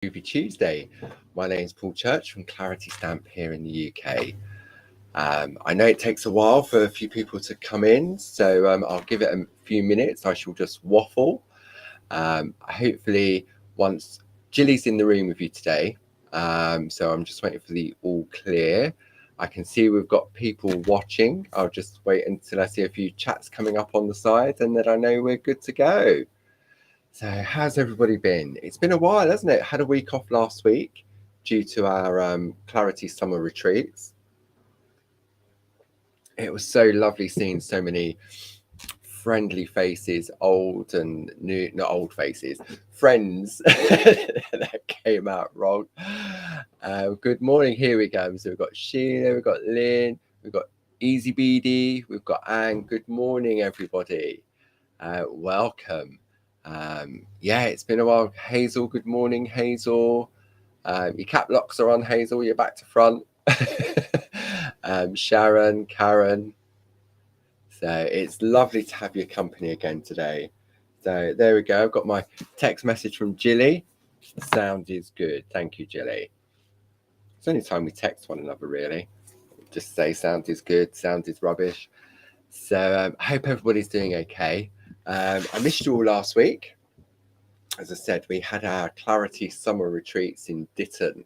Groovi Tuesday. My name is Paul Church from Clarity Stamp here in the UK. I know it takes a while for a few people to come in, so I'll give it a few minutes. I shall just waffle. Hopefully, once Jilly's in the room with you today, so I'm just waiting for the all clear. I can see we've got people watching. I'll just wait until I see a few chats coming up on the side, and then I know we're good to go. So how's everybody been? It's been a while, hasn't it? Had a week off last week due to our Clarity summer retreats. It was so lovely seeing so many friendly faces, old and new, not old faces, friends that came out wrong. Good morning, here we go. So we've got Sheila, we've got Lynn, we've got Easy BD, we've got Anne. Good morning, everybody. Welcome. Yeah, it's been a while. Hazel, good morning, Hazel. Your cap locks are on, Hazel. You're back to front. Sharon, Karen. So it's lovely to have your company again today. So there we go. I've got my text message from Jilly. Sound is good. Thank you, Jilly. It's the only time we text one another, really. Just say sound is good, sound is rubbish. So I hope everybody's doing okay. I missed you all last week. As I said, we had our Clarity summer retreats in Ditton.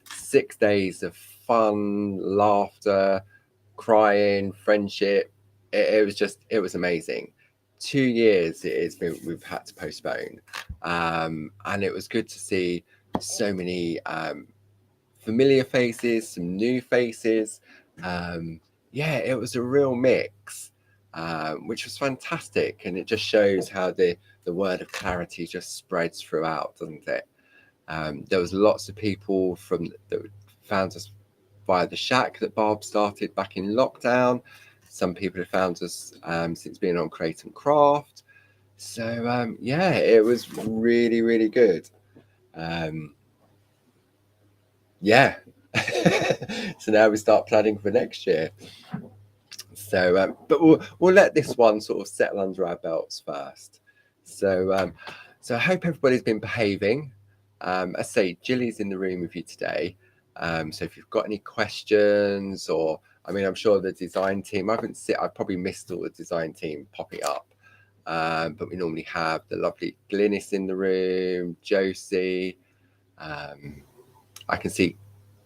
6 days of fun, laughter, crying, friendship. It was amazing. 2 years we've had to postpone. And it was good to see so many familiar faces, some new faces. Yeah, it was a real mix, which was fantastic. And it just shows how the word of Clarity just spreads throughout, doesn't it? There was lots of people that found us via the shack that Barb started back in lockdown. Some people have found us since being on Create and Craft. So yeah, it was really, really good. Yeah. So now we start planning for next year. So, but we'll let this one sort of settle under our belts first. So I hope everybody's been behaving. I say Jilly's in the room with you today. So if you've got any questions, or I mean, I'm sure the design team. I've probably missed all the design team popping up. But we normally have the lovely Glynis in the room, Josie. I can see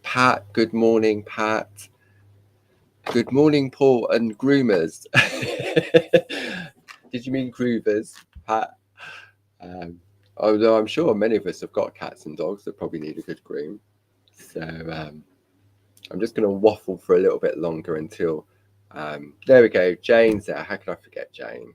Pat. Good morning, Pat. Good morning, Paul and groomers. Did you mean groovers, Pat? Although I'm sure many of us have got cats and dogs that probably need a good groom. So I'm just going to waffle for a little bit longer until... there we go. Jane's there. How could I forget Jane?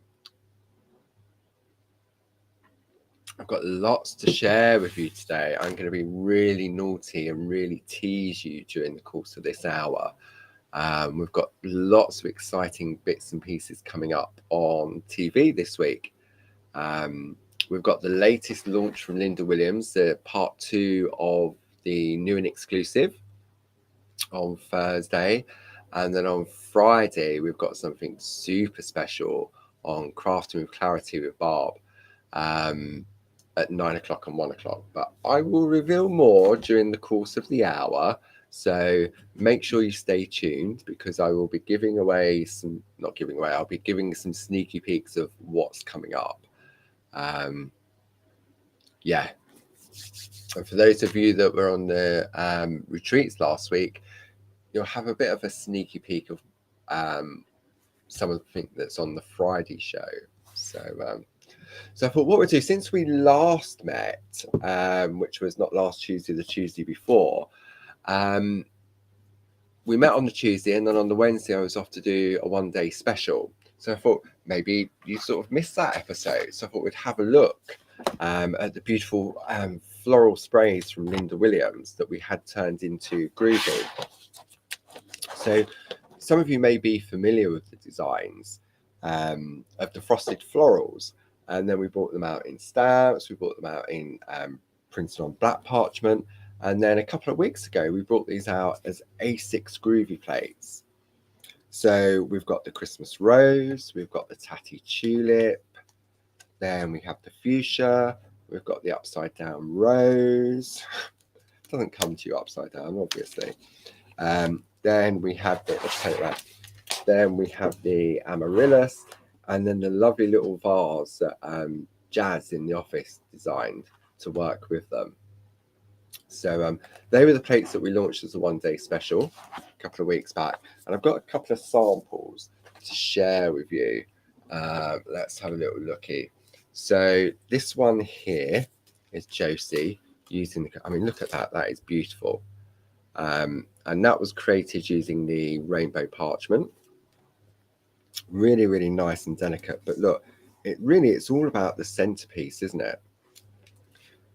I've got lots to share with you today. I'm going to be really naughty and really tease you during the course of this hour. We've got lots of exciting bits and pieces coming up on TV this week. We've got the latest launch from Linda Williams, the part 2 of the new and exclusive on Thursday. And then on Friday, we've got something super special on Crafting with Clarity with Barb at 9 o'clock and 1 o'clock. But I will reveal more during the course of the hour. So make sure you stay tuned, because I will be giving away I'll be giving some sneaky peeks of what's coming up. Yeah. And for those of you that were on the retreats last week, you'll have a bit of a sneaky peek of some of the things that's on the Friday show. So I thought, what we'll do, since we last met, which was not last Tuesday, the Tuesday before, we met on the Tuesday, and then on the Wednesday I was off to do a one-day special. So I thought maybe you sort of missed that episode. So I thought we'd have a look at the beautiful floral sprays from Linda Williams that we had turned into Groovi. So some of you may be familiar with the designs of the frosted florals. And then we brought them out in stamps. We brought them out in printed on black parchment. And then a couple of weeks ago, we brought these out as A6 Groovi plates. So we've got the Christmas rose, we've got the tatty tulip, then we have the fuchsia, We've got the upside down rose. Doesn't come to you upside down, obviously. Then we have the, let's take that. Then we have the amaryllis, and then the lovely little vase that Jazz in the office designed to work with them. So they were the plates that we launched as a one-day special a couple of weeks back, and I've got a couple of samples to share with you. Let's have a little looky. So this one here is Josie using the, I mean, look at that, that is beautiful. And that was created using the rainbow parchment. Really, really nice and delicate. But look, it's all about the centerpiece, isn't it?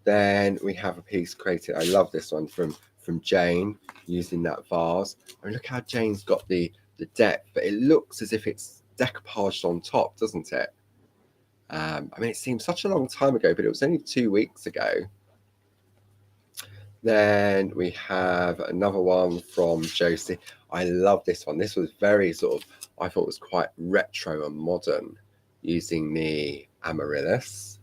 Then we have a piece created, I love this one, from Jane using that vase. I mean, look how Jane's got the depth, but it looks as if it's decoupaged on top, doesn't it? I mean, it seems such a long time ago, but it was only 2 weeks ago. Then we have another one from Josie. I love this one. This was very sort of, I thought was quite retro and modern, using the amaryllis.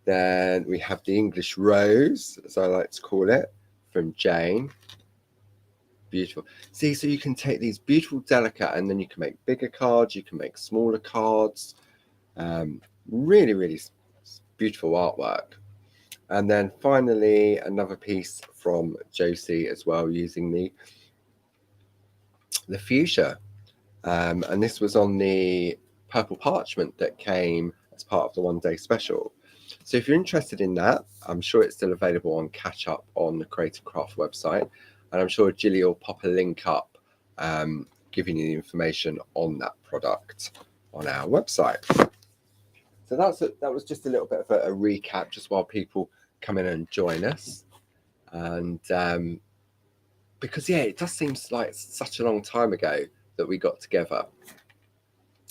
Then we have the English rose, as I like to call it, from Jane. Beautiful. See, so you can take these beautiful delicate, and then you can make bigger cards, you can make smaller cards. Really, really beautiful artwork. And then finally, another piece from Josie as well, using the fuchsia. And this was on the purple parchment that came as part of the one-day special. So if you're interested in that, I'm sure it's still available on Catch Up on the Creative Craft website. And I'm sure Gilly will pop a link up giving you the information on that product on our website. So that was just a little bit of a recap, just while people come in and join us. And because, yeah, it does seem like such a long time ago that we got together.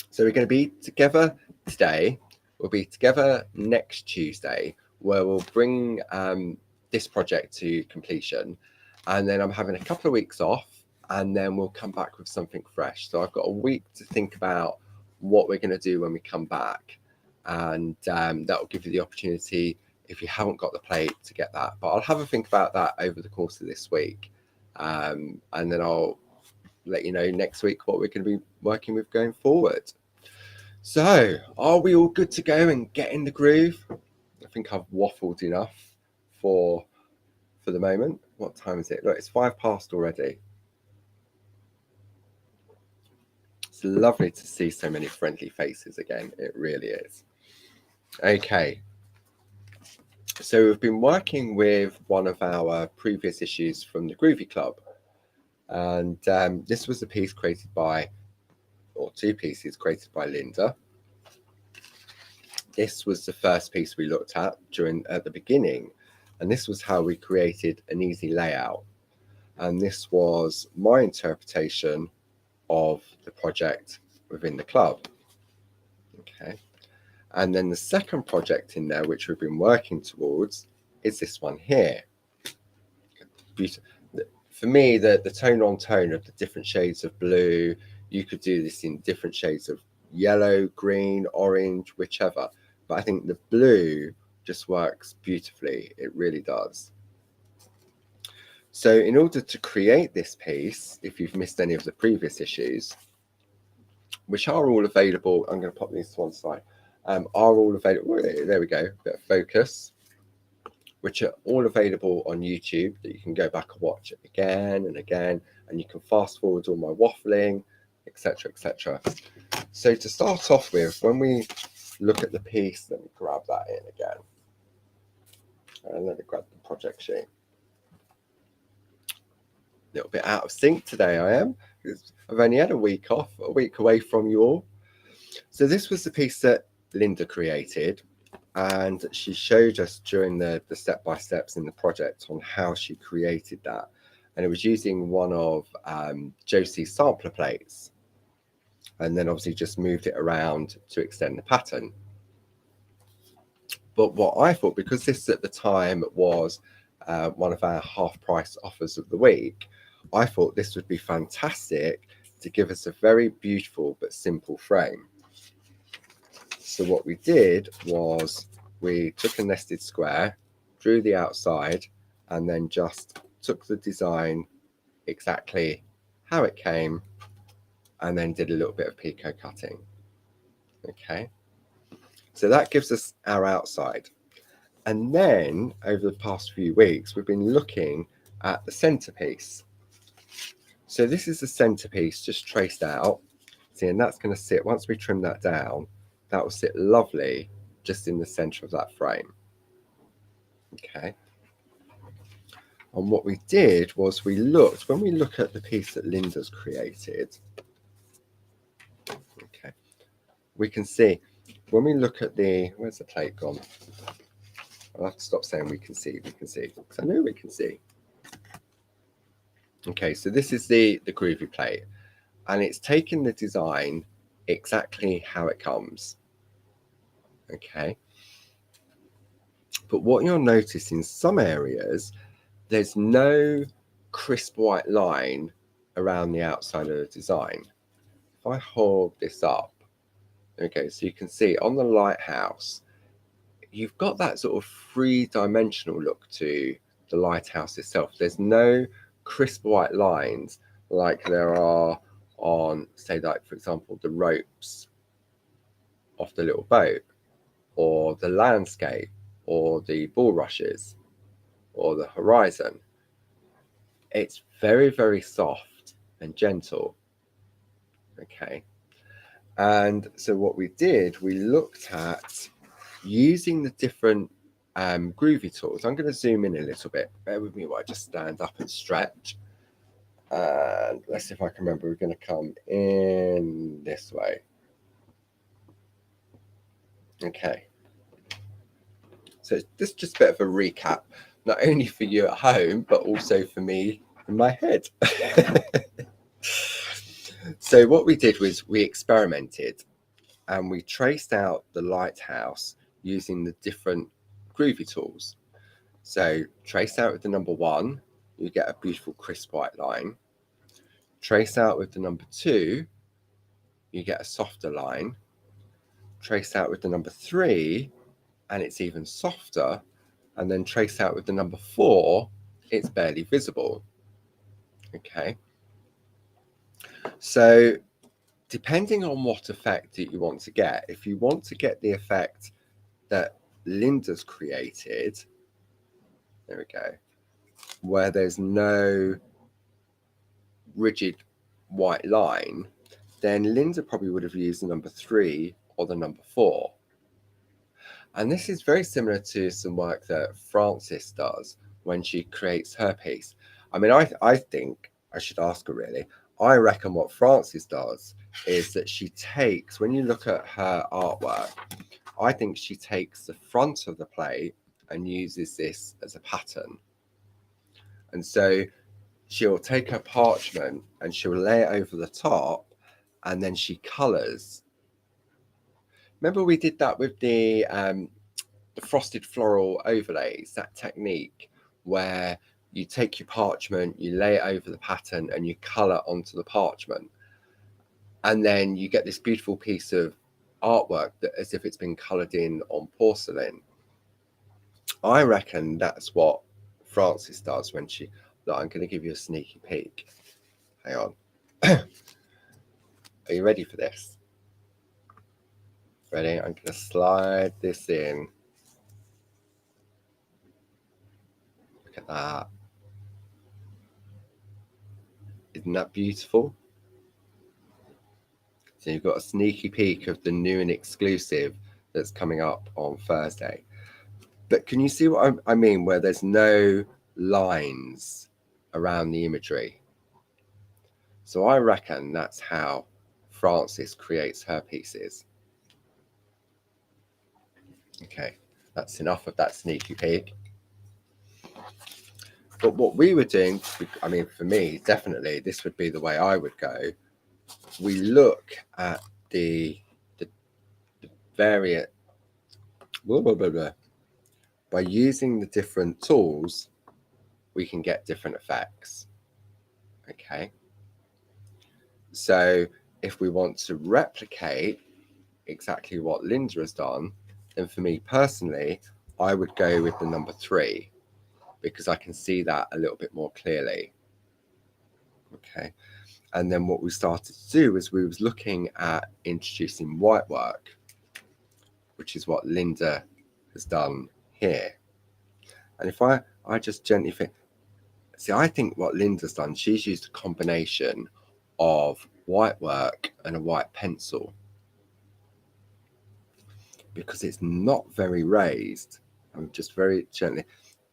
So we're going to be together today. We'll be together next Tuesday, where we'll bring this project to completion. And then I'm having a couple of weeks off, and then we'll come back with something fresh. So I've got a week to think about what we're going to do when we come back. And that will give you the opportunity, if you haven't got the plate, to get that. But I'll have a think about that over the course of this week. And then I'll let you know next week what we're going to be working with going forward. So, are we all good to go and get in the groove? I think I've waffled enough for the moment. What time is it? Look, it's 5 past already. It's lovely to see so many friendly faces again. It really is. Okay. So we've been working with one of our previous issues from the Groovi Club. And this was a piece created by, or 2 pieces created by Linda. This was the first piece we looked at at the beginning, and this was how we created an easy layout. And this was my interpretation of the project within the club. Okay. And then the second project in there, which we've been working towards, is this one here. Beautiful. For me, the tone on tone of the different shades of blue, you could do this in different shades of yellow, green, orange, whichever. But I think the blue just works beautifully. It really does. So in order to create this piece, if you've missed any of the previous issues, which are all available, I'm going to pop these to one side, are all available. There we go, bit of focus, which are all available on YouTube, that you can go back and watch it again and again, and you can fast forward all my waffling, etc., etc. So to start off with, when we look at the piece, let me grab that in again, and let me grab the project sheet. A little bit out of sync today I am, because I've only had a week off, a week away from you all. So this was the piece that Linda created, and she showed us during the step-by-steps in the project on how she created that. And it was using one of Josie's sampler plates, and then obviously just moved it around to extend the pattern. But what I thought, because this at the time was one of our half-price offers of the week, I thought this would be fantastic to give us a very beautiful but simple frame. So what we did was we took a nested square, drew the outside, and then just took the design exactly how it came, and then did a little bit of picot cutting. Okay, so that gives us our outside. And then over the past few weeks, we've been looking at the centerpiece. So this is the centerpiece just traced out. See, and that's going to sit, once we trim that down, that will sit lovely just in the center of that frame. Okay. And what we did was we looked, when we look at the piece that Linda's created, okay, we can see, when we look at the, where's the plate gone? I'll have to stop saying we can see, because I know we can see. Okay, so this is the Groovi plate, and it's taken the design exactly how it comes. Okay. But what you'll notice in some areas, there's no crisp white line around the outside of the design. If I hold this up, okay, so you can see on the lighthouse, you've got that sort of three-dimensional look to the lighthouse itself. There's no crisp white lines like there are on, say, like, for example, the ropes off the little boat, or the landscape, or the bulrushes, or the horizon. It's very, very soft and gentle. Okay. And so what we did, we looked at using the different Groovi tools. I'm going to zoom in a little bit. Bear with me while I just stand up and stretch. And let's see if I can remember. We're going to come in this way. Okay. So this is just a bit of a recap, not only for you at home, but also for me in my head. So what we did was we experimented and we traced out the lighthouse using the different Groovi tools. So trace out with the number 1, you get a beautiful crisp white line. Trace out with the number 2, you get a softer line. Trace out with the number 3, and it's even softer. And then trace out with the number 4, it's barely visible. Okay. So depending on what effect that you want to get, if you want to get the effect that Linda's created, there we go, where there's no rigid white line, then Linda probably would have used the number 3 or the number 4. And this is very similar to some work that Frances does when she creates her piece. I mean, I think I should ask her really. I reckon what Frances does is that she takes, when you look at her artwork, I think she takes the front of the plate and uses this as a pattern. And so she'll take her parchment and she'll lay it over the top, and then she colours. Remember we did that with the frosted floral overlays, that technique where you take your parchment, you lay it over the pattern, and you colour onto the parchment. And then you get this beautiful piece of artwork that as if it's been coloured in on porcelain. I reckon that's what Frances does when she... Look, I'm going to give you a sneaky peek. Hang on. Are you ready for this? Ready? I'm going to slide this in. Look at that. Isn't that beautiful? So you've got a sneaky peek of the new and exclusive that's coming up on Thursday. But can you see what I mean, where there's no lines around the imagery? So I reckon that's how Frances creates her pieces. Okay, that's enough of that sneaky peek. But what we were doing, I mean, for me, definitely, this would be the way I would go. We look at the variant, by using the different tools, we can get different effects. Okay. So if we want to replicate exactly what Linda has done, then for me personally, I would go with the number 3 because I can see that a little bit more clearly. Okay. And then what we started to do is we was looking at introducing white work, which is what Linda has done here. And if I just gently see, I think what Linda's done, she's used a combination of white work and a white pencil because it's not very raised. I'm just very gently.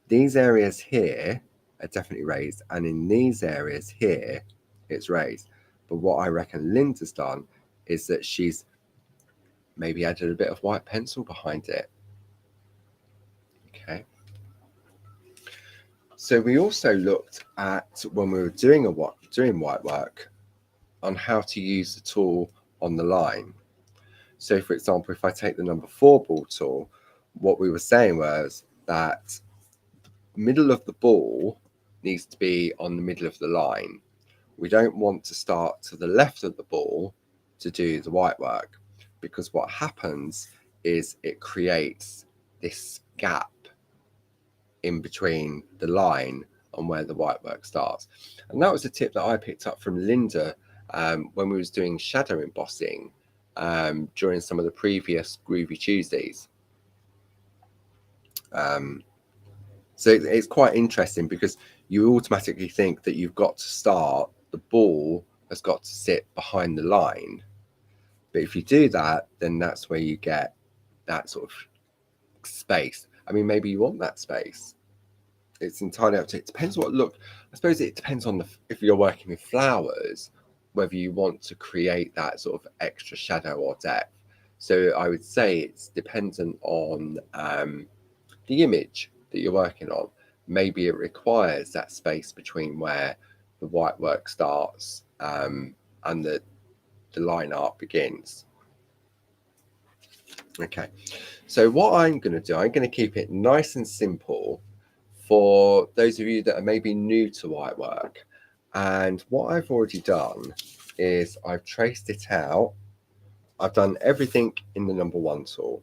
These areas here are definitely raised, and in these areas here, it's raised. But what I reckon Linda's done is that she's maybe added a bit of white pencil behind it. Okay. So we also looked at, when we were doing white work, on how to use the tool on the line. So for example, if I take the number 4 ball tool, what we were saying was that the middle of the ball needs to be on the middle of the line. We don't want to start to the left of the ball to do the white work, because what happens is it creates this gap in between the line and where the white work starts. And that was a tip that I picked up from Linda when we was doing shadow embossing during some of the previous Groovy Tuesdays. So it's quite interesting because you automatically think that you've got to start, the ball has got to sit behind the line. But if you do that, then that's where you get that sort of space. I mean, maybe you want that space. It's entirely up to, it depends what look. I suppose it depends on if you're working with flowers, whether you want to create that sort of extra shadow or depth. So I would say it's dependent on the image that you're working on. Maybe it requires that space between where the white work starts and the line art begins. Okay, so what I'm going to do, I'm going to keep it nice and simple for those of you that are maybe new to white work. And what I've already done is I've traced it out. I've done everything in the number 1 tool.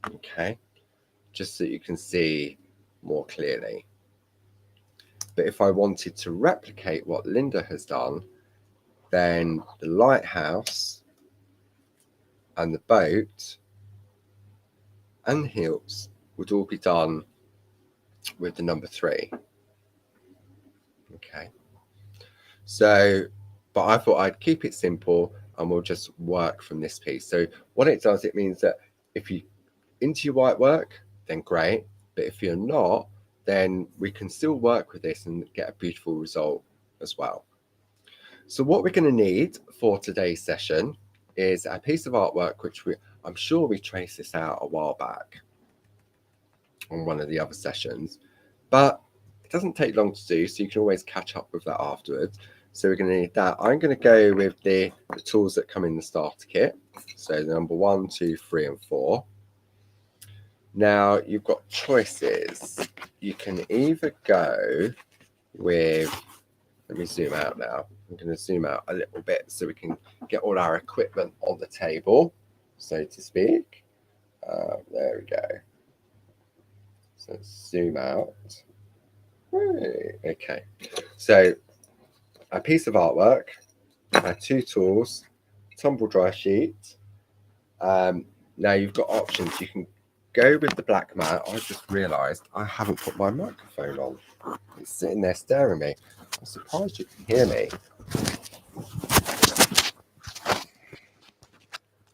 Okay, just so you can see more clearly. But if I wanted to replicate what Linda has done, then the lighthouse and the boat and the hills would all be done with the number 3. Okay. So, but I thought I'd keep it simple and we'll just work from this piece. So what it does, it means that if you're into your white work, then great. But if you're not, then we can still work with this and get a beautiful result as well. So what we're going to need for today's session is a piece of artwork, which I'm sure we traced this out a while back on one of the other sessions, but it doesn't take long to do, so you can always catch up with that afterwards. So we're going to need that. I'm going to go with the tools that come in the starter kit. So the number 1, 2, 3, and 4. Now you've got choices. You can either go with, let me zoom out now. I'm going to zoom out a little bit so we can get all our equipment on the table, so to speak. There we go. So let's zoom out. Okay. So a piece of artwork, 2 tools, tumble dry sheet. Now you've got options. You can go with the black mat. I just realised I haven't put my microphone on. It's sitting there staring at me. I'm surprised you can hear me.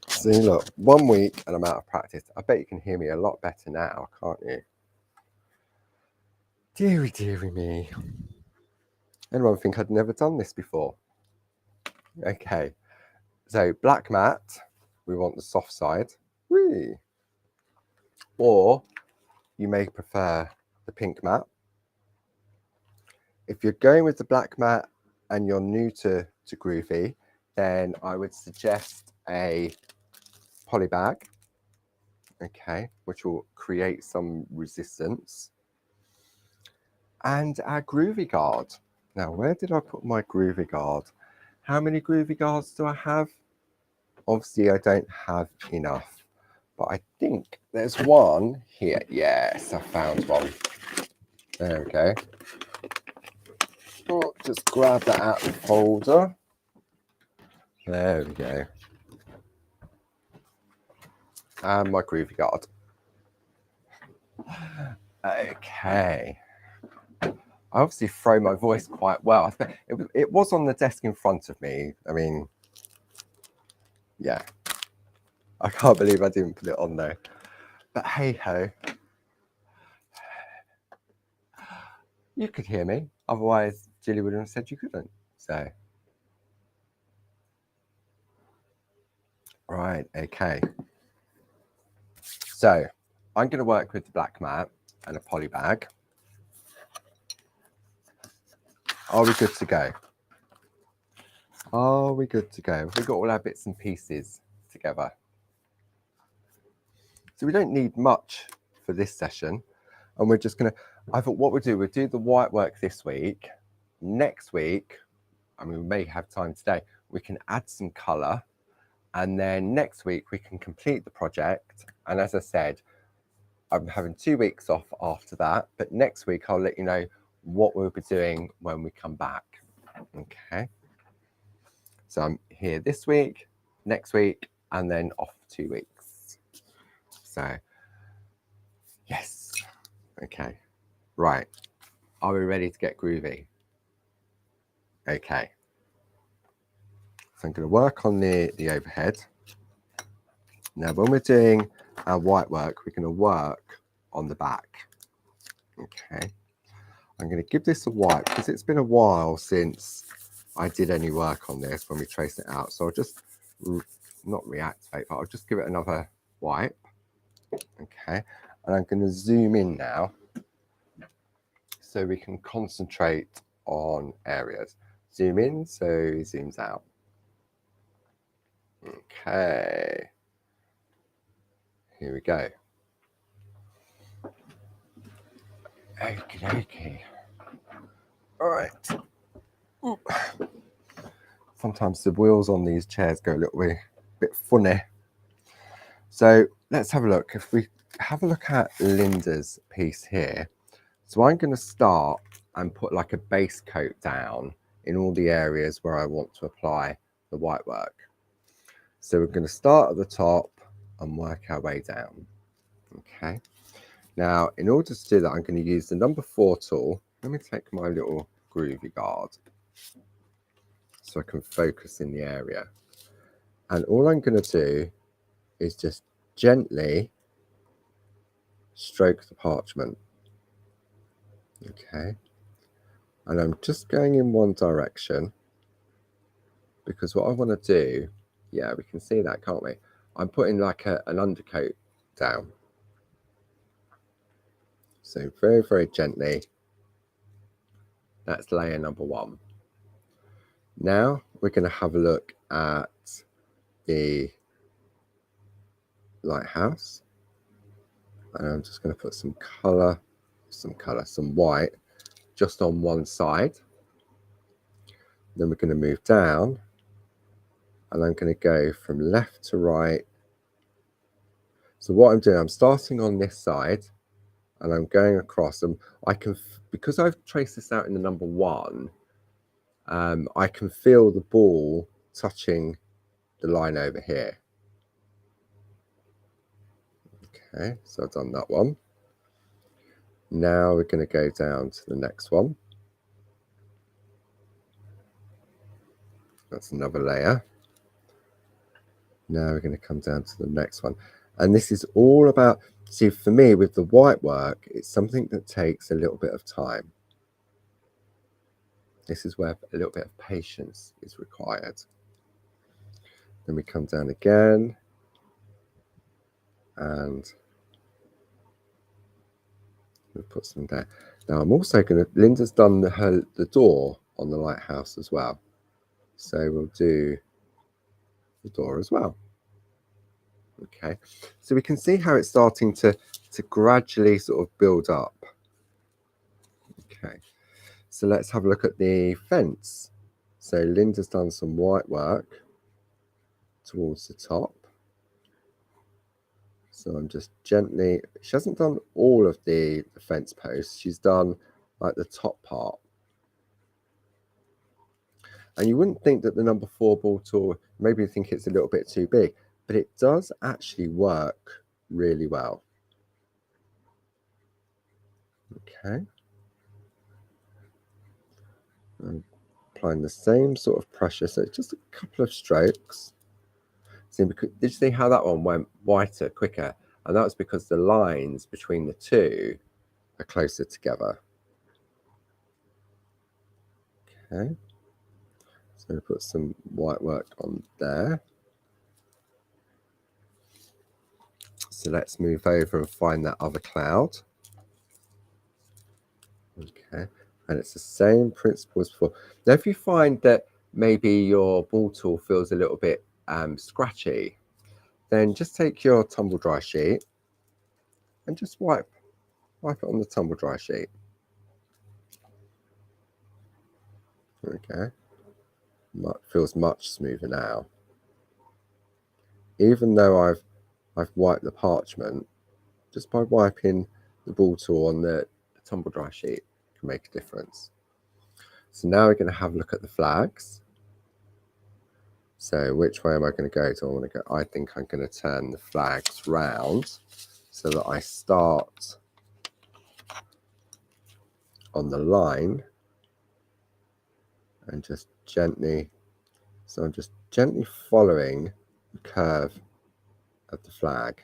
See, look, 1 week and I'm out of practice. I bet you can hear me a lot better now, can't you? Deary, deary me. Anyone think I'd never done this before? Okay, so black mat, we want the soft side. Whee! Or you may prefer the pink mat. If you're going with the black mat and you're new to Groovy, then I would suggest a poly bag, okay, which will create some resistance. And our Groovy guard. Now, where did I put my Groovy guard? How many Groovy guards do I have? Obviously, I don't have enough, but I think there's one here. Yes, I found one. There we go. Oh, just grab that out of the folder. There we go. And my Groovi guard. Okay. I obviously throw my voice quite well. I think it was on the desk in front of me. I mean, yeah. I can't believe I didn't put it on there. But hey ho. You could hear me. Otherwise, Jilly would have said you couldn't. So. Right, okay. So, I'm going to work with the black mat and a poly bag. Are we good to go? Are we good to go? We've got all our bits and pieces together. So we don't need much for this session. And we're just going to, I thought what we'll do the white work this week. Next week, I mean, we may have time today, we can add some colour. And then next week, we can complete the project. And as I said, I'm having 2 weeks off after that. But next week, I'll let you know what we'll be doing when we come back. Okay. So I'm here this week, next week, and then off 2 weeks. So, yes. Okay. Right. Are we ready to get groovy? Okay. So I'm going to work on the overhead. Now, when we're doing our white work, we're going to work on the back. Okay. I'm going to give this a wipe because it's been a while since I did any work on this when we traced it out. So I'll just not reactivate, but I'll just give it another wipe. Okay. And I'm going to zoom in now so we can concentrate on areas. Zoom in, so it zooms out. Okay. Here we go. Okay. All right. Ooh. Sometimes the wheels on these chairs go a little bit funny. So let's have a look. If we have a look at Linda's piece here, so I'm going to start and put like a base coat down in all the areas where I want to apply the white work. So we're going to start at the top and work our way down. Okay. Now, in order to do that, I'm going to use the number 4 tool. Let me take my little Groovi guard so I can focus in the area. And all I'm going to do is just gently stroke the parchment. Okay. And I'm just going in one direction because what I want to do, yeah, we can see that, can't we? I'm putting like an undercoat down. So very, very gently. That's layer number 1. Now we're going to have a look at the lighthouse. And I'm just going to put some white just on one side. Then we're going to move down and I'm going to go from left to right. So what I'm doing, I'm starting on this side and I'm going across, and I can, because I've traced this out in the number 1, I can feel the ball touching the line over here. Okay, so I've done that one. Now we're going to go down to the next one. That's another layer. Now we're going to come down to the next one. And this is all about, see, for me with the white work, it's something that takes a little bit of time. This is where a little bit of patience is required. Then we come down again. And we'll put some there. Now I'm also going to, Linda's done the door on the lighthouse as well. So we'll do the door as well. Okay, so we can see how it's starting to gradually sort of build up. Okay, so let's have a look at the fence. So Linda's done some white work towards the top. So I'm just gently, she hasn't done all of the fence posts, she's done like the top part. And you wouldn't think that the number 4 ball tool, maybe you think it's a little bit too big, but it does actually work really well. Okay. I'm applying the same sort of pressure, so just a couple of strokes. See, did you see how that one went whiter quicker? And that was because the lines between the two are closer together. Okay. So put some white work on there. So let's move over and find that other cloud. Okay, and it's the same principle as before. Now, if you find that maybe your ball tool feels a little bit scratchy, then just take your tumble dry sheet and just wipe it on the tumble dry sheet. Okay, feels much smoother now. Even though I've wiped the parchment, just by wiping the ball tool on the tumble dry sheet can make a difference. So now we're going to have a look at the flags. So which way am I going to go to? I think I'm going to turn the flags round so that I start on the line and just gently, so I'm just gently following the curve of the flag.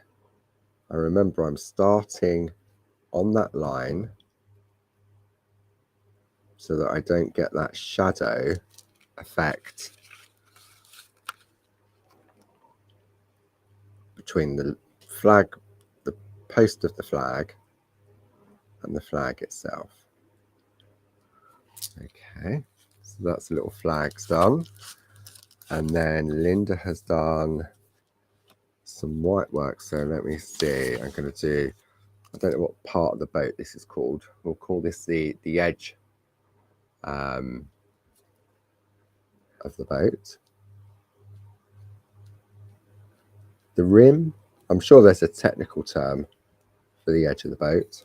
And remember, I'm starting on that line so that I don't get that shadow effect between the flag, the post of the flag, and the flag itself. Okay, so that's a little flags done. And then Linda has done some white work. So let me see. I'm going to do, I don't know what part of the boat this is called. We'll call this the edge of the boat. The rim, I'm sure there's a technical term for the edge of the boat.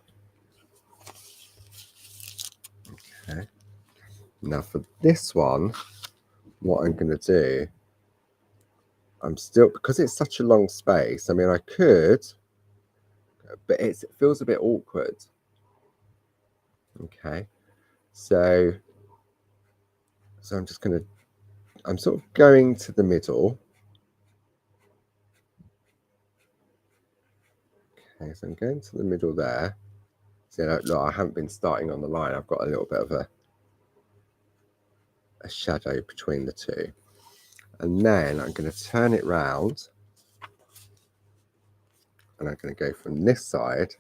Okay. Now for this one, what I'm going to do, I'm still, because it's such a long space, I mean, I could, but it feels a bit awkward. Okay. So I'm just going to, I'm sort of going to the middle. Okay, so I'm going to the middle there. So look, I haven't been starting on the line. I've got a little bit of a shadow between the two. And then I'm going to turn it round. And I'm going to go from this side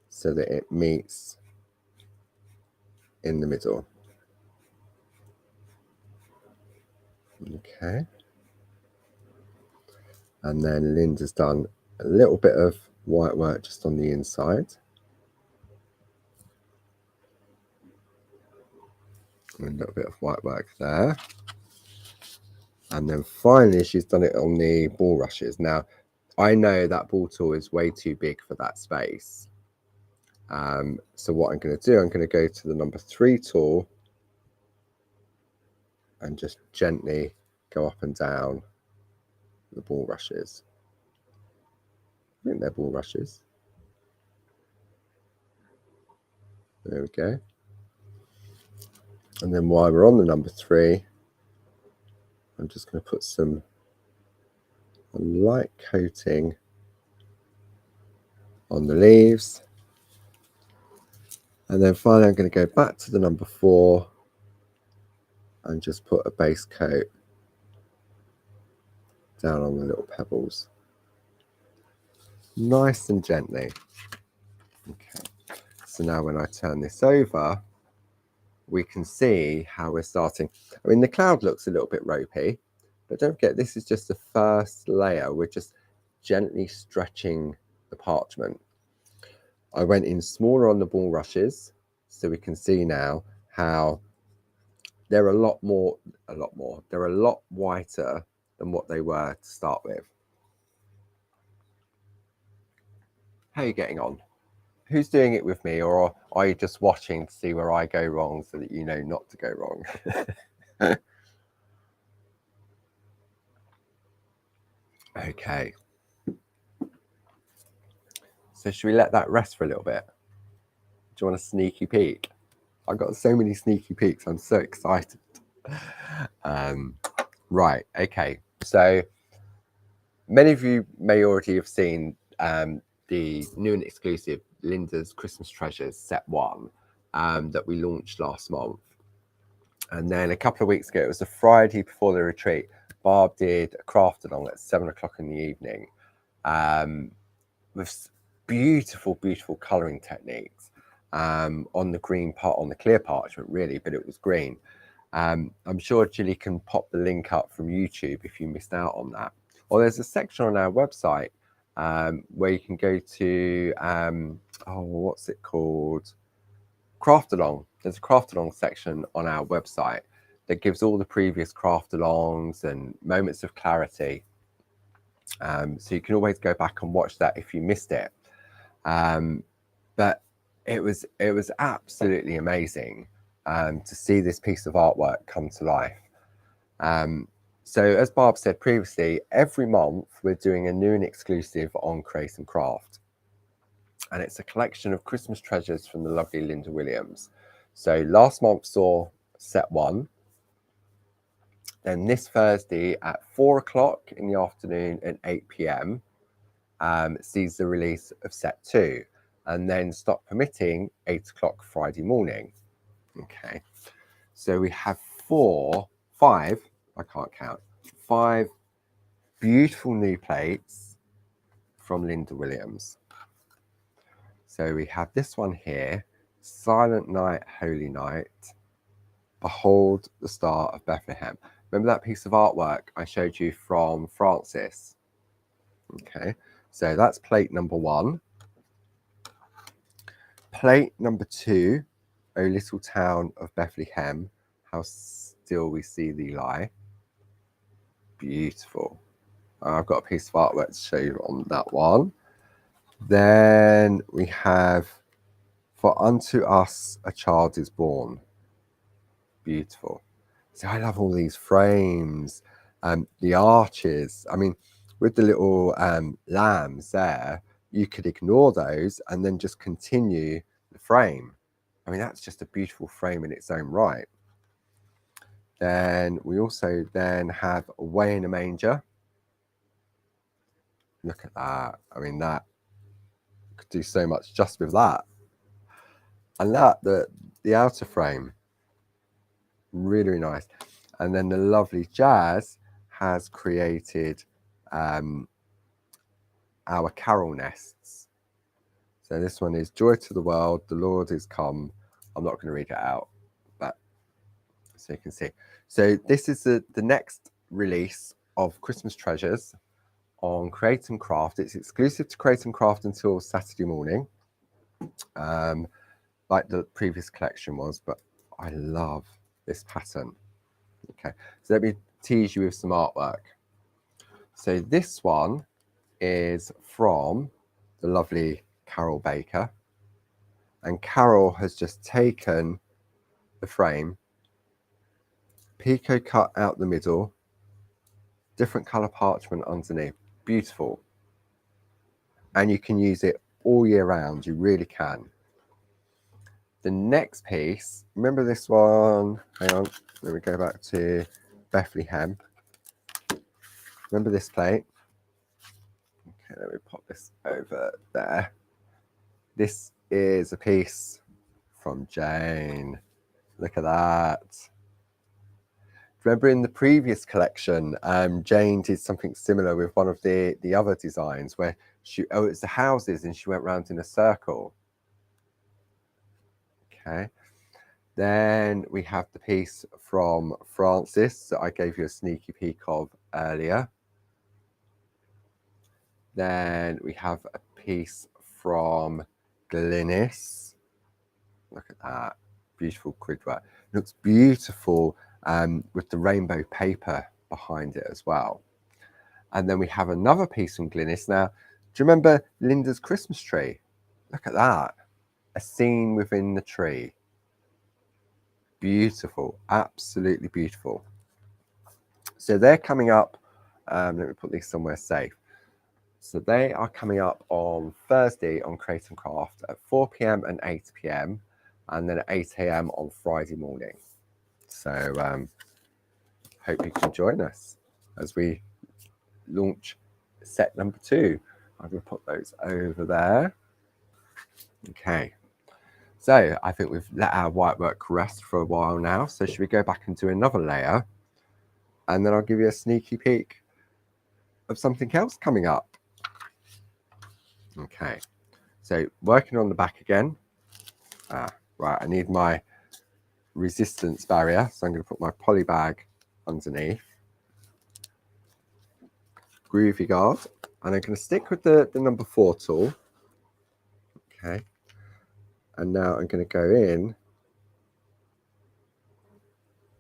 so that it meets in the middle. Okay. And then Linda's done a little bit of white work just on the inside. And a little bit of white work there. And then finally, she's done it on the ball rushes. Now, I know that ball tool is way too big for that space. So what I'm going to do, I'm going to go to the number 3 tool and just gently go up and down the ball rushes. I think they're ball rushes. There we go. And then while we're on the number 3, I'm just going to put some light coating on the leaves. And then finally, I'm going to go back to the number 4 and just put a base coat down on the little pebbles. Nice and gently. Okay. So now when I turn this over, we can see how we're starting. I mean, the cloud looks a little bit ropey, but don't forget, this is just the first layer. We're just gently stretching the parchment. I went in smaller on the ball rushes, so we can see now how they're a lot whiter than what they were to start with. How are you getting on? Who's doing it with me, or are you just watching to see where I go wrong so that you know not to go wrong? Okay. So should we let that rest for a little bit? Do you want a sneaky peek? I've got so many sneaky peeks. I'm so excited. Right. Okay. So many of you may already have seen the new and exclusive Linda's Christmas Treasures Set 1 that we launched last month. And then a couple of weeks ago, it was the Friday before the retreat, Barb did a craft along at 7 o'clock in the evening with beautiful, beautiful colouring techniques on the green part, on the clear parchment, really, but it was green. I'm sure Gilly can pop the link up from YouTube if you missed out on that. Or there's a section on our website where you can go to, what's it called? Craft along. There's a craft along section on our website that gives all the previous craft alongs and moments of clarity. So you can always go back and watch that if you missed it. But it was absolutely amazing to see this piece of artwork come to life. So as Barb said previously, every month we're doing a new and exclusive on Create and Craft. And it's a collection of Christmas treasures from the lovely Linda Williams. So last month saw Set 1. Then this Thursday at 4 o'clock in the afternoon and 8 p.m. Sees the release of Set 2. And then Stop Permitting 8 o'clock Friday morning. Okay. So we have 5, I can't count, 5 beautiful new plates from Linda Williams. So we have this one here, Silent Night, Holy Night, Behold the Star of Bethlehem. Remember that piece of artwork I showed you from Francis? Okay, so that's plate number 1. Plate number 2, O Little Town of Bethlehem, How Still We See Thee Lie. Beautiful. I've got a piece of artwork to show you on that one. Then we have For Unto Us a Child is Born. Beautiful. So I love all these frames, the arches. I mean, with the little lambs there, you could ignore those and then just continue the frame. I mean, that's just a beautiful frame in its own right. Then we also then have Away in a Manger. Look at that. I mean, that could do so much just with that. And that, the outer frame, really, really nice. And then the lovely Jazz has created our carol nests. So this one is Joy to the World, the Lord is come. I'm not going to read it out, but so you can see. So this is the next release of Christmas Treasures on Create and Craft. It's exclusive to Create and Craft until Saturday morning, like the previous collection was, but I love this pattern. Okay, so let me tease you with some artwork. So this one is from the lovely Carol Baker, and Carol has just taken the frame, picot cut out the middle, different color parchment underneath. Beautiful. And you can use it all year round. You really can. The next piece, remember this one? Hang on, let me go back to Bethlehem. Remember this plate? Okay, let me pop this over there. This is a piece from Jane. Look at that. Remember in the previous collection, Jane did something similar with one of the other designs where it's the houses and she went round in a circle. Okay. Then we have the piece from Francis that I gave you a sneaky peek of earlier. Then we have a piece from Glynis. Look at that. Beautiful grid work. It looks beautiful with the rainbow paper behind it as well. And then we have another piece from Glynis. Now, you remember Linda's Christmas tree? Look at that. A scene within the tree. Beautiful, absolutely beautiful. So they're coming up. Let me put these somewhere safe. So they are coming up on Thursday on Create and Craft at 4 p.m. and 8 p.m. and then at 8 a.m. on Friday morning. So hope you can join us as we launch set number 2. I'm going to put those over there. Okay. So I think we've let our white work rest for a while now. So should we go back and do another layer? And then I'll give you a sneaky peek of something else coming up. Okay. So working on the back again. Right, I need my resistance barrier. So I'm going to put my poly bag underneath. Groovy guard. And I'm going to stick with the number 4 tool. Okay. And now I'm going to go in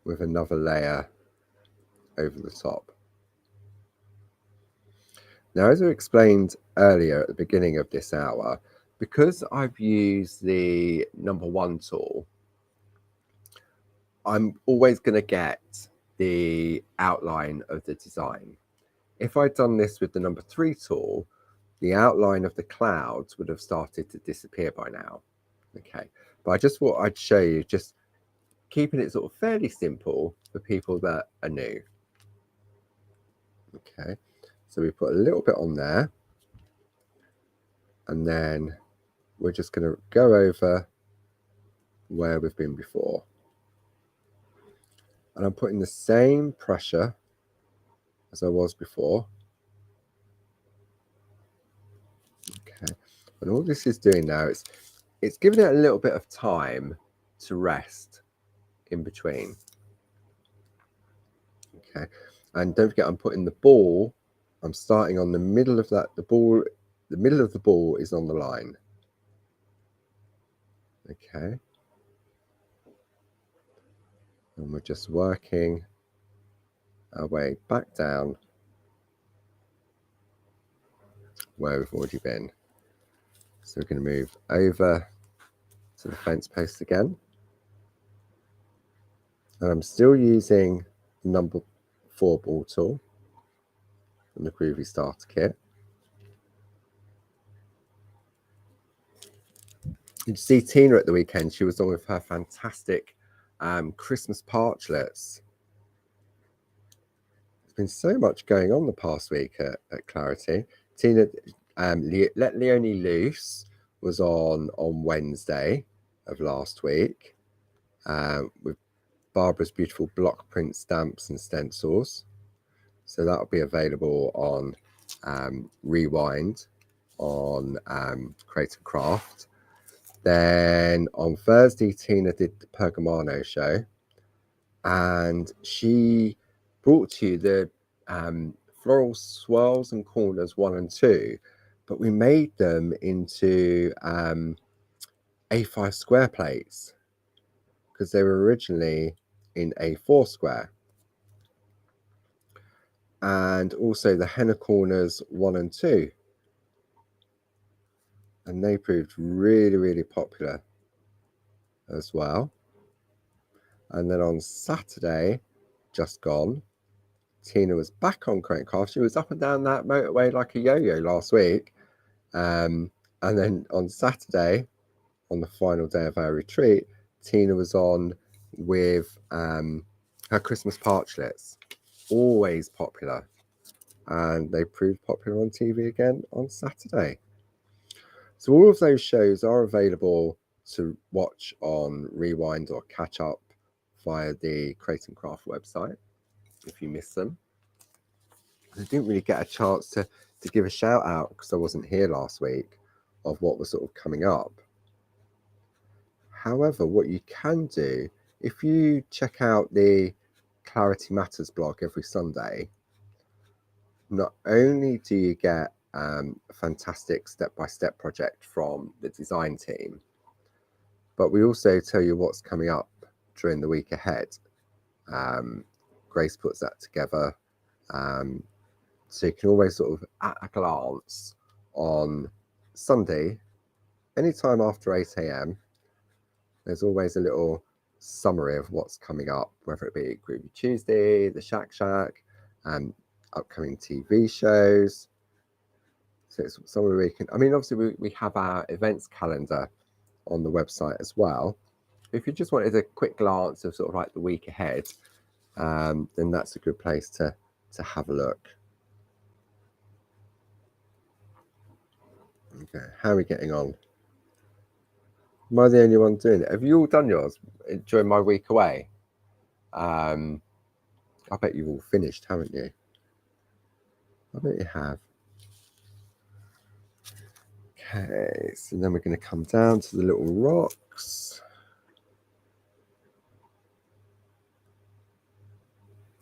with another layer over the top. Now, as I explained earlier at the beginning of this hour, because I've used the number 1 tool, I'm always going to get the outline of the design. If I'd done this with the number 3 tool, the outline of the clouds would have started to disappear by now. Okay, but I just thought I'd show you, just keeping it sort of fairly simple for people that are new. Okay, so we put a little bit on there, and then we're just going to go over where we've been before. And I'm putting the same pressure as I was before. Okay, and all this is doing now is it's giving it a little bit of time to rest in between. Okay, and don't forget I'm putting the ball, I'm starting on the middle of that, the middle of the ball is on the line. Okay, and we're just working our way back down where we've already been. So we're going to move over to the fence post again. And I'm still using the number 4 ball tool from the Groovi Starter Kit. Did you see Tina at the weekend? She was on with her fantastic Christmas parchlets. There's been so much going on the past week at Clarity. Tina Let Leonie Loose was on Wednesday of last week with Barbara's beautiful block print stamps and stencils. So that'll be available on Rewind on Create and Craft. Then on Thursday, Tina did the Pergamano show, and she brought to you the floral swirls and corners 1 and 2, but we made them into A5 square plates because they were originally in A4 square. And also the henna corners 1 and 2. And they proved really, really popular as well. And then on Saturday, just gone, Tina was back on Create and Craft. She was up and down that motorway like a yo-yo last week. And then on Saturday, on the final day of our retreat, Tina was on with her Christmas parchlets. Always popular. And they proved popular on TV again on Saturday. So all of those shows are available to watch on Rewind or catch up via the Create and Craft website if you miss them. I didn't really get a chance to give a shout out because I wasn't here last week of what was sort of coming up. However, what you can do, if you check out the Clarity Matters blog every Sunday, not only do you get a fantastic step-by-step project from the design team, but we also tell you what's coming up during the week ahead. Grace puts that together, so you can always sort of at a glance on Sunday, anytime after 8 a.m, there's always a little summary of what's coming up, whether it be Groovi Tuesday, the Shack Shack, and upcoming TV shows. So it's somewhere we can, I mean, obviously we have our events calendar on the website as well. If you just wanted a quick glance of sort of like the week ahead, then that's a good place to have a look. Okay, how are we getting on? Am I the only one doing it? Have you all done yours during my week away? I bet you've all finished, haven't you? I bet you have. Okay, so then we're going to come down to the little rocks.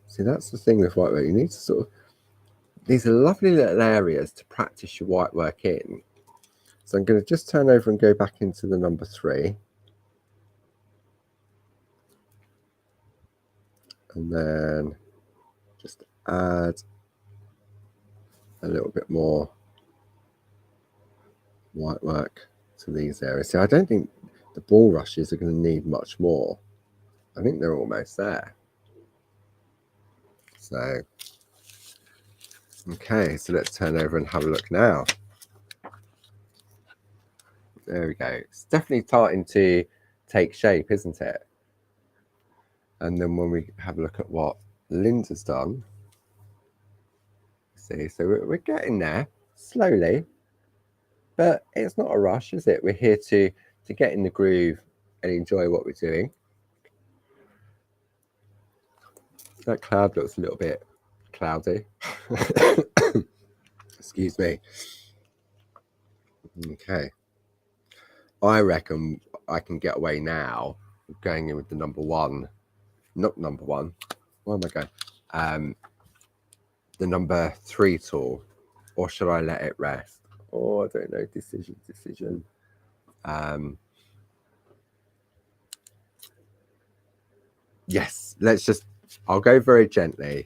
See, that's the thing with white work. You need to sort of, these are lovely little areas to practice your white work in. So I'm going to just turn over and go back into the number 3. And then just add a little bit more white work to these areas. So I don't think the ball rushes are going to need much more. I think they're almost there. So, okay, so let's turn over and have a look now. There we go. It's definitely starting to take shape, isn't it? And then when we have a look at what Linda's done, see, so we're getting there slowly, but it's not a rush, is it? We're here to get in the groove and enjoy what we're doing. That cloud looks a little bit cloudy. Excuse me. Okay. I reckon I can get away now going in with the number 1. Not number 1. Where am I going? The number 3 tool. Or should I let it rest? Oh, I don't know. Decision. Yes, let's just, I'll go very gently.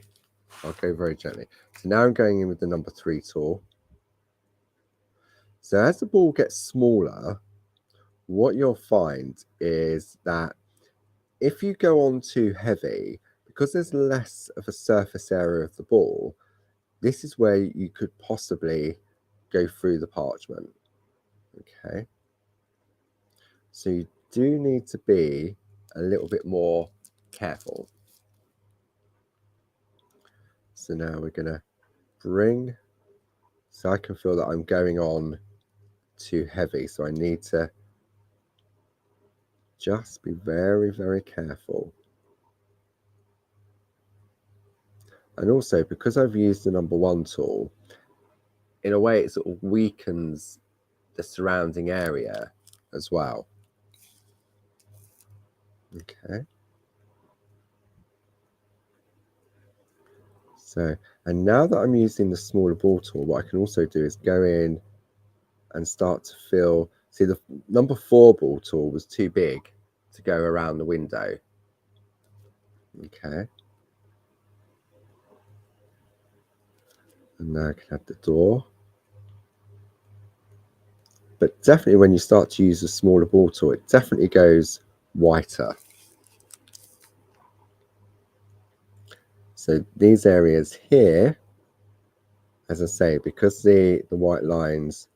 So now I'm going in with the number 3 tool. So as the ball gets smaller, what you'll find is that if you go on too heavy, because there's less of a surface area of the ball, this is where you could possibly go through the parchment. Okay. So you do need to be a little bit more careful. So now we're going to bring, so I can feel that I'm going on too heavy. So I need to just be very, very careful. And also, because I've used the number 1 tool, in a way it sort of weakens the surrounding area as well. Okay. So, and now that I'm using the smaller ball tool, what I can also do is go in and start to fill. See, the number 4 ball tool was too big to go around the window. Okay. And now I can have the door. But definitely when you start to use the smaller ball tool, it definitely goes whiter. So these areas here, as I say, because the white lines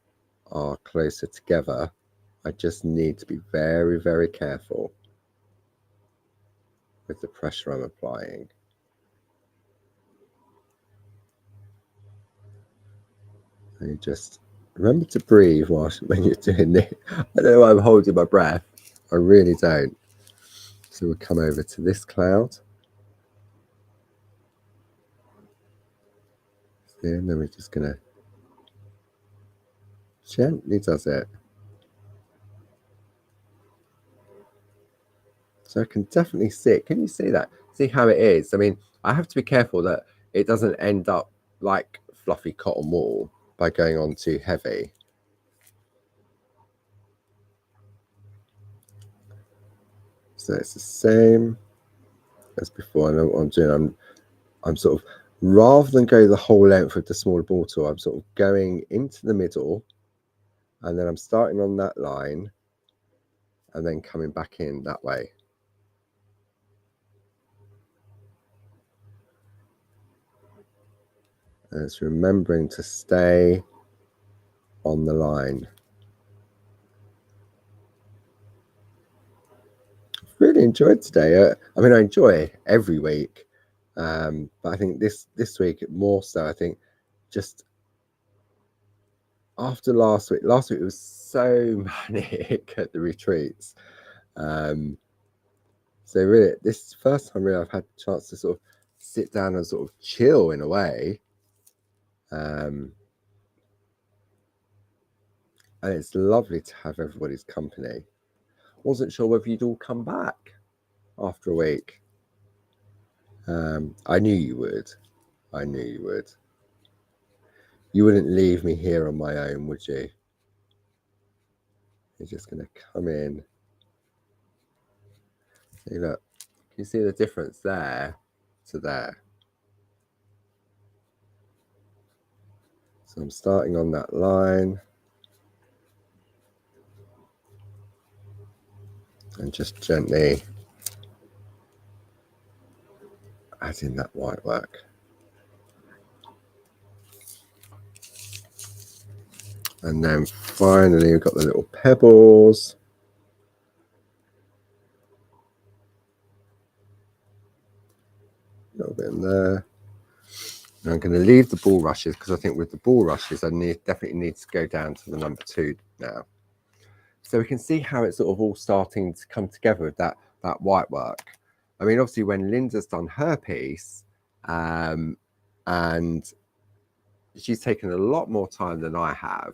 are closer together, I just need to be very, very careful with the pressure I'm applying. And you just remember to breathe when you're doing this. I don't know why I'm holding my breath. I really don't. So we'll come over to this cloud. See, and then we're just going to gently does it. So I can definitely see it. Can you see that? See how it is? I mean, I have to be careful that it doesn't end up like fluffy cotton wool by going on too heavy. So it's the same as before. I know what I'm doing. I'm sort of rather than go the whole length with the smaller bottle, I'm sort of going into the middle, and then I'm starting on that line and then coming back in that way. And it's remembering to stay on the line. I've really enjoyed today. I mean, I enjoy every week, but I think this week more so. I think just after last week it was so manic at the retreats. So really, this is the first time really I've had a chance to sort of sit down and sort of chill in a way. And it's lovely to have everybody's company. Wasn't sure whether you'd all come back after a week. I knew you would. I knew you would. You wouldn't leave me here on my own, would you? You're just going to come in. See, look, can you see the difference there to there? So I'm starting on that line. And just gently add in that white work. And then finally we've got the little pebbles. A little bit in there. And I'm going to leave the ball rushes because I think with the ball rushes I definitely need to go down to the number 2 now. So we can see how it's sort of all starting to come together with that white work. I mean, obviously when Linda's done her piece, and she's taken a lot more time than I have.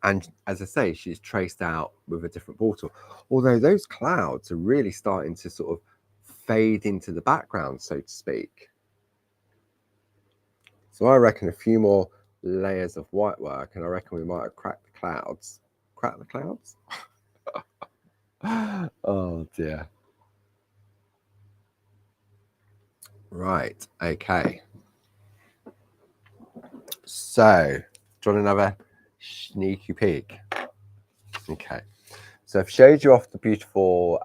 And as I say, she's traced out with a different bottle. Although those clouds are really starting to sort of fade into the background, so to speak. So I reckon a few more layers of white work, and I reckon we might have cracked the clouds. Crack the clouds? Oh dear. Right, okay. So, do you want another sneaky peek? Okay. So I've showed you off the beautiful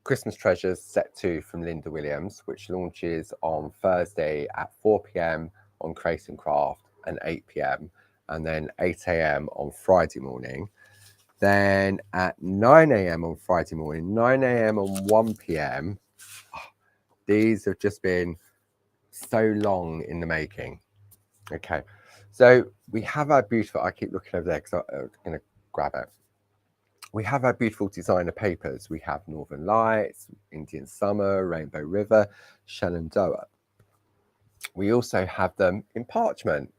Christmas Treasures Set 2 from Linda Williams, which launches on Thursday at 4 p.m. on Groovi Craft and 8 p.m. and then 8 a.m. on Friday morning. Then at 9 a.m. on Friday morning, 9 a.m. and 1 p.m. These have just been so long in the making. Okay, so we have our beautiful, I keep looking over there because I'm going to grab it. We have our beautiful designer papers. We have Northern Lights, Indian Summer, Rainbow River, Shenandoah. We also have them in parchment,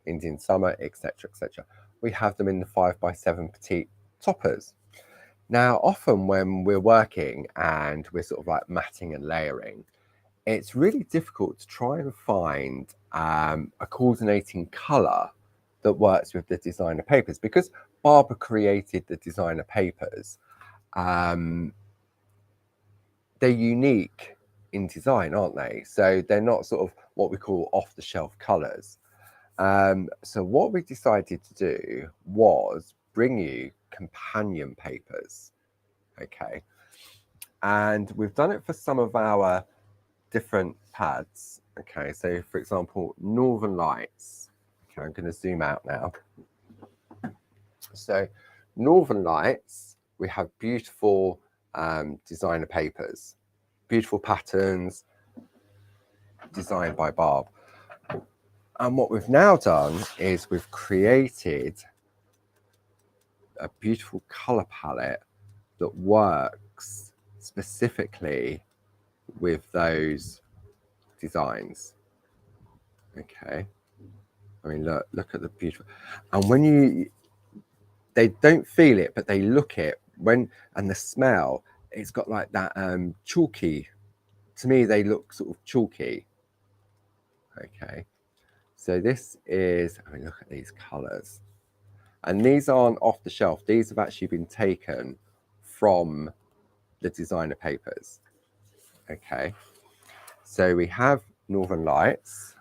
Indian Summer, etc., etc. We have them in the 5x7 petite toppers. Now, often when we're working and we're sort of like matting and layering, it's really difficult to try and find a coordinating colour that works with the designer papers, because Barbara created the designer papers. They're unique in design, aren't they? So they're not sort of what we call off-the-shelf colours. So what we decided to do was bring you companion papers, okay? And we've done it for some of our different pads. Okay, so for example, Northern Lights. Okay, I'm going to zoom out now. So Northern Lights, we have beautiful designer papers, beautiful patterns designed by Barb. And what we've now done is we've created a beautiful color palette that works specifically with those designs. Okay, I mean, look at the beautiful, and when they don't feel it, but they look it and the smell, it's got like that chalky. To me, they look sort of chalky. Okay, so this is, I mean, look at these colors, and these aren't off the shelf. These have actually been taken from the designer papers. Okay, So we have Northern Lights.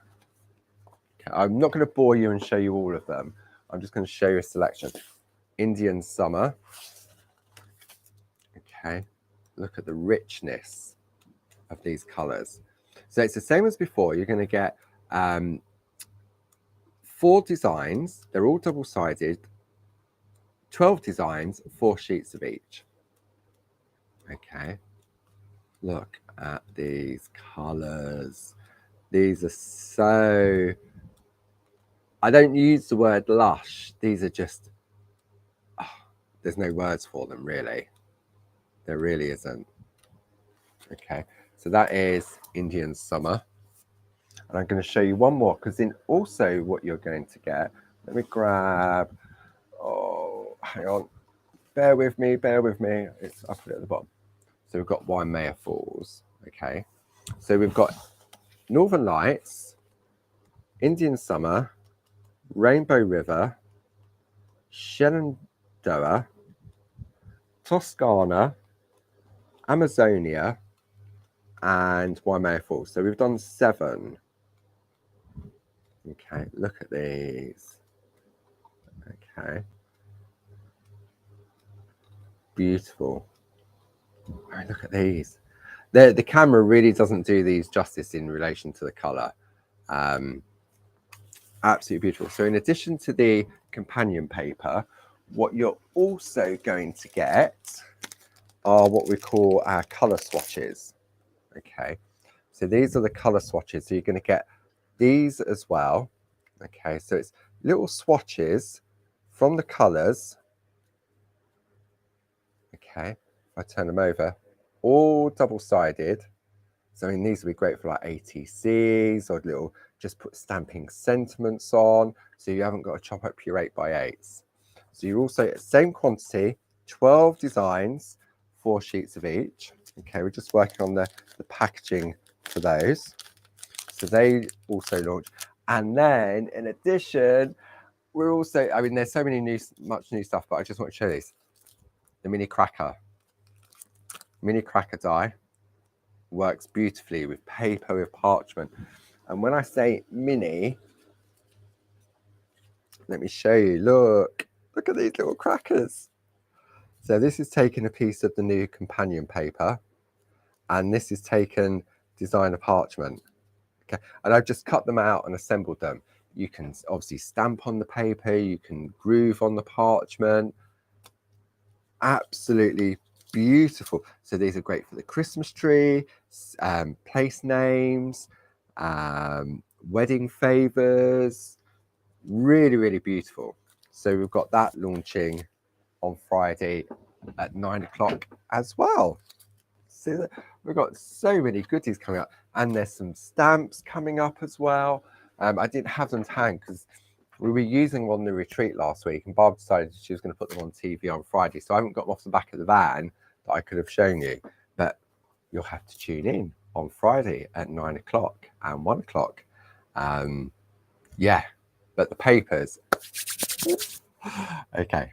Okay, I'm not going to bore you and show you all of them. I'm just going to show you a selection. Indian Summer. Okay, look at the richness of these colours. So it's the same as before. You're going to get 4 designs. They're all double-sided. 12 designs, 4 sheets of each. Okay, look at these colours. These are so... I don't use the word lush. These are just... Oh, there's no words for them, really. There really isn't. Okay, so that is Indian Summer. And I'm going to show you one more, because in also what you're going to get... Let me grab... Oh, hang on. Bear with me, bear with me. I'll put it at the bottom. So we've got Waimea Falls. Okay, so we've got Northern Lights, Indian Summer, Rainbow River, Shenandoah, Toscana, Amazonia, and Waimea Falls. So we've done 7. Okay, look at these. Okay, beautiful. Oh, look at these. The camera really doesn't do these justice in relation to the colour. Absolutely beautiful. So in addition to the companion paper, what you're also going to get are what we call our colour swatches. Okay, so these are the colour swatches. So you're going to get these as well. Okay, so it's little swatches from the colours. Okay, if I turn them over, all double-sided. So I mean, these would be great for like ATCs or little, just put stamping sentiments on, so you haven't got to chop up your 8x8s. So you're also, same quantity, 12 designs, 4 sheets of each. Okay, we're just working on the packaging for those. So they also launch. And then in addition, we're also, I mean, there's so many much new stuff, but I just want to show these. The mini cracker die. Works beautifully with paper, with parchment. And when I say mini, let me show you. Look at these little crackers. So this is taking a piece of the new companion paper, and this is taken designer parchment. Okay, and I've just cut them out and assembled them. You can obviously stamp on the paper, you can groove on the parchment. Absolutely beautiful. So these are great for the Christmas tree, place names, wedding favors. Really beautiful. So we've got that launching on Friday at 9 o'clock as well. So we've got so many goodies coming up, and there's some stamps coming up as well. I didn't have them to hand because we were using one on the retreat last week, and Barb decided she was going to put them on TV on Friday. So I haven't got them off the back of the van that I could have shown you. But you'll have to tune in on Friday at 9 o'clock and 1 o'clock. Yeah, but the papers. Okay,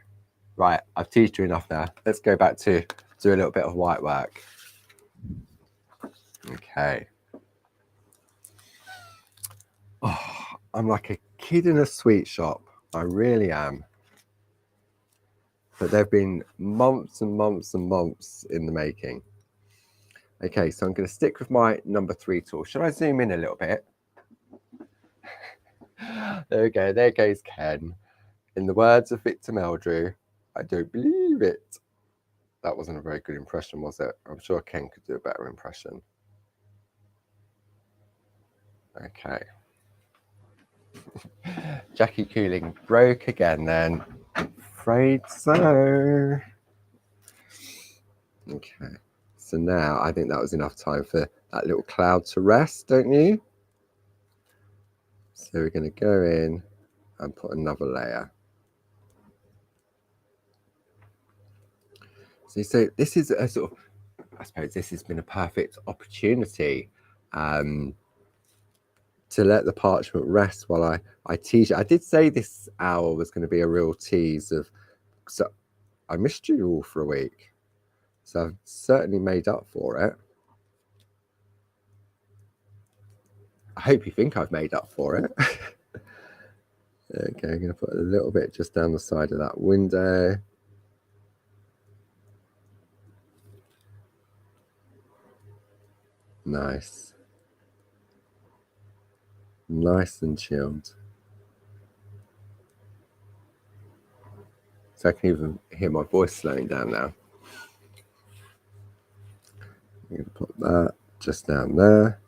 right. I've teased you enough now. Let's go back to do a little bit of white work. Okay. Oh, I'm like a kid in a sweet shop. I really am. But they've been months and months and months in the making. Okay, so I'm going to stick with my number 3 tool. Should I zoom in a little bit? There we go. There goes Ken. In the words of Victor Meldrew, I don't believe it. That wasn't a very good impression, was it? I'm sure Ken could do a better impression. Okay. Jackie Cooling broke again then. Afraid so. Okay. So now I think that was enough time for that little cloud to rest, don't you? So we're going to go in and put another layer. So this is a sort of, I suppose this has been a perfect opportunity to let the parchment rest while I tease it. I did say this hour was going to be a real tease of, so I missed you all for a week. So I've certainly made up for it. I hope you think I've made up for it. Okay, I'm going to put a little bit just down the side of that window. Nice. Nice and chilled. So I can even hear my voice slowing down now. I'm going to put that just down there.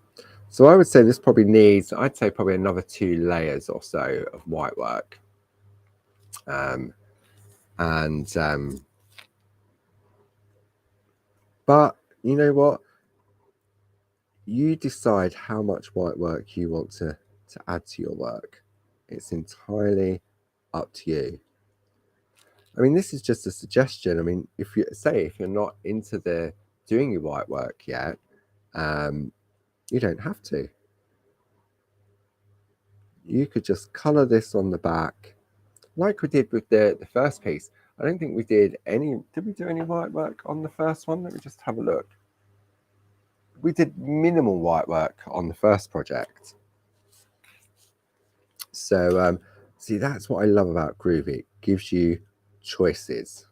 So I would say this probably needs, I'd say probably another 2 layers or so of white work. But you know what? You decide how much white work you want to add to your work. It's entirely up to you. I mean, this is just a suggestion. I mean, if you're not into doing your white work yet, you don't have to. You could just color this on the back like we did with the first piece. I don't think we did we do any white work on the first one? Let me just have a look. We did minimal white work on the first project. So see, that's what I love about Groovi. It gives you choices.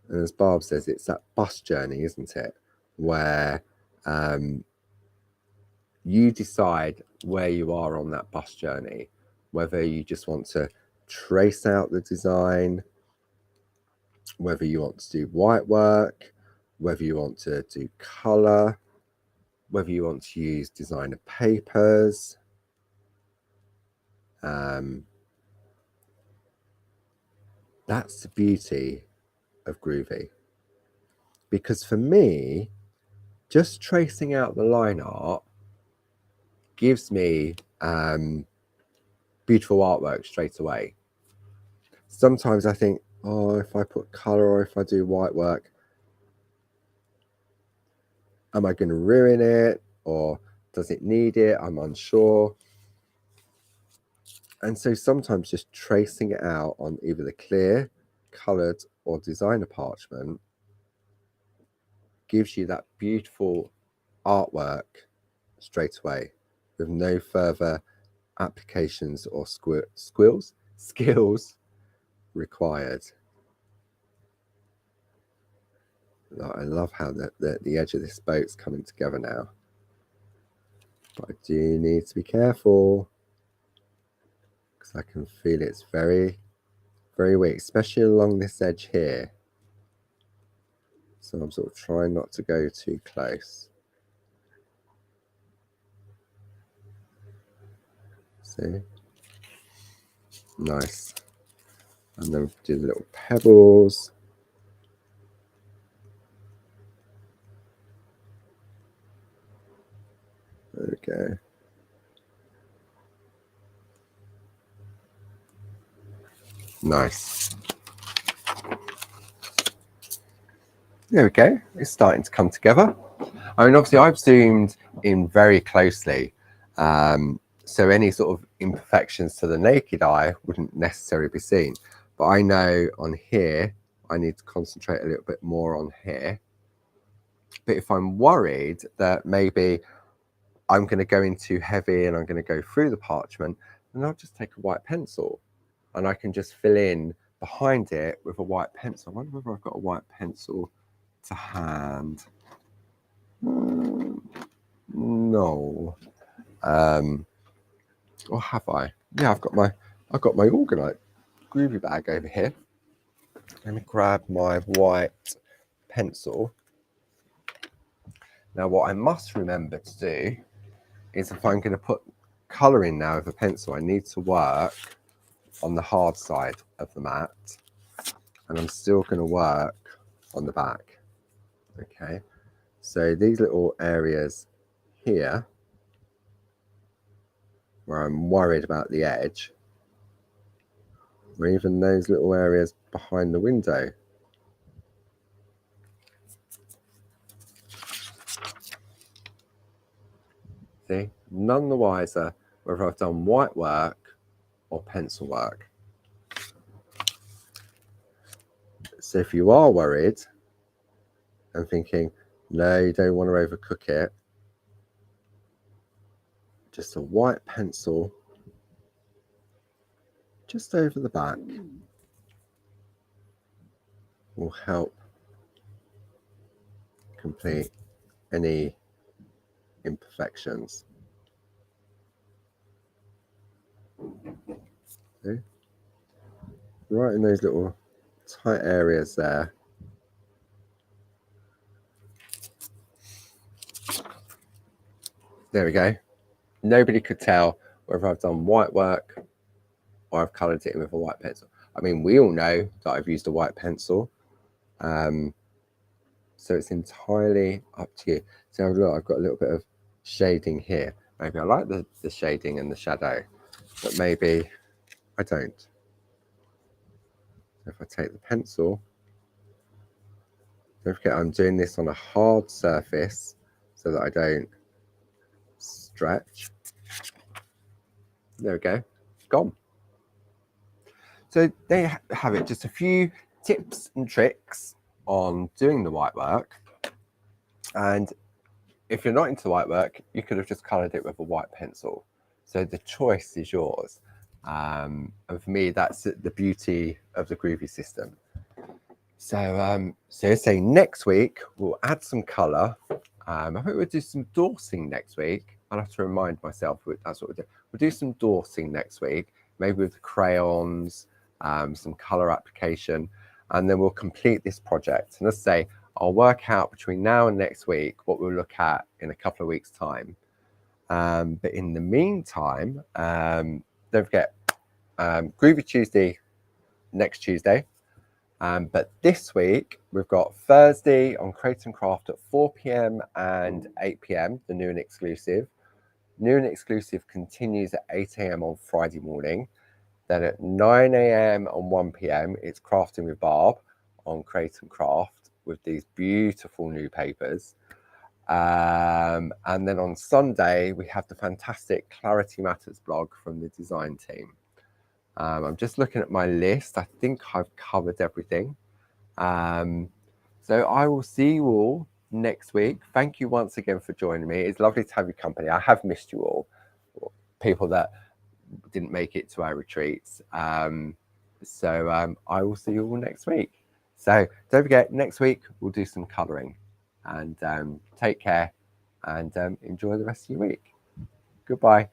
And as Barb says, it's that bus journey, isn't it? Where you decide where you are on that bus journey, whether you just want to trace out the design, whether you want to do white work, whether you want to do color, whether you want to use designer papers. That's the beauty of Groovi. Because for me, just tracing out the line art gives me beautiful artwork straight away. Sometimes I think, oh, if I put color or if I do white work, am I going to ruin it? Or does it need it? I'm unsure. And so sometimes just tracing it out on either the clear, colored, or designer parchment gives you that beautiful artwork straight away with no further applications or skills required. I love how the edge of this boat's coming together now. But I do need to be careful because I can feel it's very, very weak, especially along this edge here. So I'm sort of trying not to go too close. See? Nice. And then do the little pebbles. There we go. Nice. There we go. It's starting to come together. I mean, obviously, I've zoomed in very closely. So any sort of imperfections to the naked eye wouldn't necessarily be seen. But I know on here, I need to concentrate a little bit more on here. But if I'm worried that maybe I'm going to go in too heavy and I'm going to go through the parchment, then I'll just take a white pencil and I can just fill in behind it with a white pencil. I wonder whether I've got a white pencil to hand. No. Or have I? Yeah, I've got my Organite Groovi bag over here. Let me grab my white pencil. Now, what I must remember to do is if I'm going to put colour in now with a pencil, I need to work on the hard side of the mat, and I'm still going to work on the back. Okay, so these little areas here where I'm worried about the edge, or even those little areas behind the window. See, none the wiser whether I've done white work or pencil work. So if you are worried and thinking, no, you don't want to overcook it, just a white pencil just over the back will help complete any imperfections. Okay. Right in those little tight areas there. There we go. Nobody could tell whether I've done white work or I've coloured it in with a white pencil. I mean, we all know that I've used a white pencil. So it's entirely up to you. So look, I've got a little bit of shading here. Maybe I like the shading and the shadow, but maybe I don't. So if I take the pencil, don't forget I'm doing this on a hard surface so that I don't stretch. There we go, gone. So they have it, just a few tips and tricks on doing the white work. And if you're not into white work, you could have just coloured it with a white pencil. So the choice is yours. And for me, that's the beauty of the Groovi system. So, say next week, we'll add some colour. I think we'll do some dorsing next week. I'll have to remind myself that's what we'll do. We'll do some dorsing next week, maybe with the crayons, some colour application, and then we'll complete this project. And let's say I'll work out between now and next week what we'll look at in a couple of weeks' time. But in the meantime, don't forget, Groovi Tuesday next Tuesday. But this week, we've got Thursday on Create and Craft at 4 p.m. and 8 p.m, the new and exclusive. New and exclusive continues at 8 a.m. on Friday morning. Then at 9 a.m. and 1 p.m, it's Crafting with Barb on Create and Craft with these beautiful new papers. And then on Sunday, we have the fantastic Clarity Matters blog from the design team. I'm just looking at my list. I think I've covered everything. So I will see you all next week. Thank you once again for joining me. It's lovely to have your company. I have missed you all, people that didn't make it to our retreats. I will see you all next week. So don't forget, next week we'll do some colouring. And take care and enjoy the rest of your week. Goodbye.